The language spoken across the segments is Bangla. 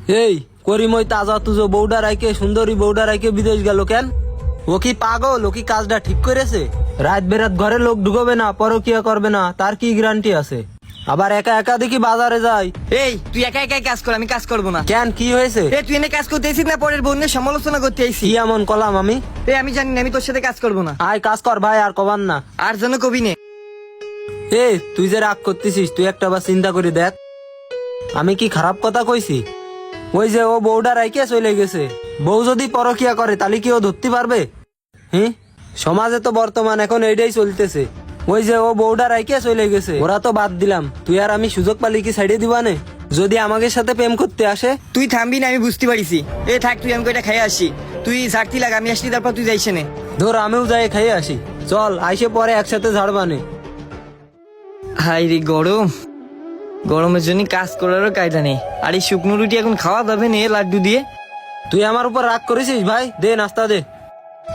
এই করিমই তাজা তুজো বউডা রাইকে সুন্দরী বউডা রাইকে বিদেশ গেল কেন? ও কি পাগল? ও কি কাজটা ঠিক করেছে? রাত বেরাত ঘরে লোক ঢুকবে না, পরকিয়া করবে না, তার কি গ্যারান্টি আছে? আবার একা একা দেখি বাজারে যায়। এই তুই একা একাই কাজ কর, আমি কাজ করবো না। কেন, কি হয়েছে? তুই এনে কাজ করতে আইছিস না পরের বোনের সমালোচনা করতে আইছিস? কি এমন কলাম আমি? আমি জানি না, আমি তোর সাথে কাজ করবো না। আয় কাজ কর ভাই, আর কবার না। আর যেন কবি নে। তুই যে রাগ করতেছিস, তুই একটা বার চিন্তা করে দেখ, আমি কি খারাপ কথা কইছি? ওই যে ও বউডা রাইকে চলে গেছে, বউ যদি পরকিয়া করে তাহলে কি ও ধরতে পারবে? সমাজে তো বর্তমান এখন এইটাই চলতেছে। ওই যে ও বউডা রাইকে চলে গেছে, ওরা তো বাদ দিলাম, তুই আর আমি সুযোগ পালি কি সাইডে দিবানে? যদি আমাকে সাথে প্রেম করতে আসে? তুই থামবি না, আমি বুঝতে পারিছি। থাক, তুই আমি কয়টা খাই আসি। তুই ঝাড়তি লাগ, আমি আসলি তারপর তুই যাইছে নে। ধর আমিও যাই খাইয়ে আসি, চল আইসে পরে একসাথে ঝাড়বানে। হাই রে গরম, গরমের জন্য কাজ করারও কায়দা নেই। আর এই শুকনো রুটি এখন খাওয়া যাবে নে লাড্ডু দিয়ে? তুই আমার উপর রাগ করেছিস ভাই, দে নাস্তা দে,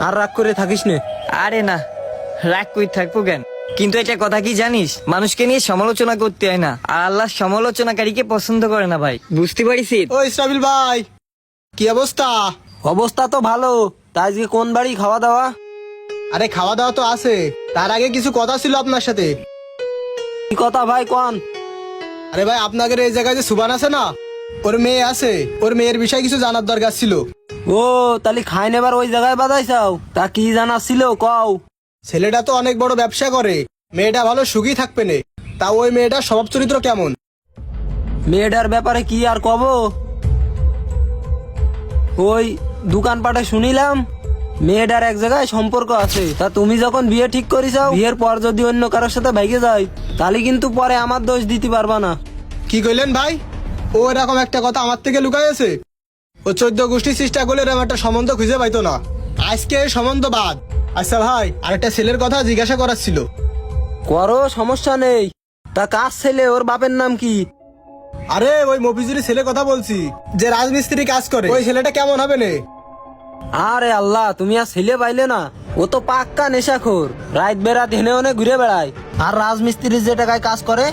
আর রাগ করে থাকিস নে। আরে না, রাগ কই থাকবো কেন? কিন্তু একটা কথা কি জানিস, মানুষকে নিয়ে সমালোচনা করতে হয় না, আর আল্লাহ সমালোচনাকারীকে পছন্দ করে না ভাই, বুঝতে পারিস? ও ইসরাবিল ভাই, কি অবস্থা? অবস্থা তো ভালো। তা আজকে কোন বাড়ি খাওয়া দাওয়া? আরে খাওয়া দাওয়া তো আছে, তার আগে কিছু কথা ছিল আপনার সাথে। কি কথা ভাই কোন? আরে ভাই, আপনাদের এই জায়গায় যে সুবান আছে না, ওর মেয়ে আছে, ওর মেয়ের বিষয়ে কিছু জানার দরকার ছিল। ও তাহলে খাই নেবার ওই জায়গায় বাদাইছাও? তা কি জানা ছিল কও? ছেলেটা তো অনেক বড় ব্যবসা করে, মেয়েটা ভালো সুখী থাকবে না। তা ওই মেয়েটার স্বভাব চরিত্র কেমন? মেয়েটার ব্যাপারে কি আর কব, ওই দোকানপাটে শুনিলাম মেয়েটার এক জায়গায় সম্পর্ক আছে। তা তুমি যখন বিয়ে ঠিক করিসাও, বিয়ের পর যদি অন্য কারোর সাথে ভাইগে যায় তাহলে কিন্তু পরে আমার দোষ দিতে পারবা না। কি কইলেন ভাই? ও এরকম একটা কথা আমার থেকে লুকাইছে? ও 14 গোষ্ঠী চেষ্টা করলে এরকম একটা সম্বন্ধ খুঁজে পাইতো না। আজকে এই সম্বন্ধ বাদ। আচ্ছা ভাই, আরেকটা ছেলের কথা জিজ্ঞাসা করার ছিল। করো, সমস্যা নেই। তা কার ছেলে, ওর বাপের নাম কি? আরে ওই মফিজুরি ছেলে কথা বলছি, যে রাজমিস্ত্রি কাজ করে, ওই ছেলেটা কেমন হবে নে? আরে আল্লাহ, তুমি আর ছেলে পাইলে না? ও তো পাক্কা নেশাখোর, রাত বেরাত হেনে হেনে ঘুরে বেড়ায়। আর রাজমিস্ত্রি যে টাকায় কাজ করে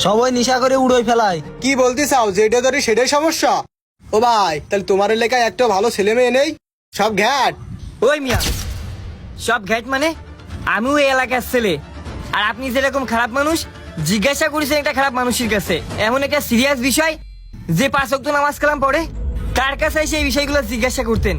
সবাই নেশা করে উড়োই ফেলায়। কি বলতে চাও, যেটা ধরি সেটাই সমস্যা? ও ভাই, তাহলে তোমার এলাকায় একটা ভালো ছেলে মেয়ে নেই? সব ঘ্যাট। ওই মিয়া, সব ঘ্যাট মানে? আমিও এই এলাকার ছেলে, আর আপনি যেরকম খারাপ মানুষ জিজ্ঞাসা করেছেন একটা খারাপ মানুষের কাছে, এমন একটা সিরিয়াস বিষয় যে 5 ওয়াক্ত নামাজ কালাম পড়ে, তার কাছে এসে এই বিষয়গুলো জিজ্ঞাসা করতেন?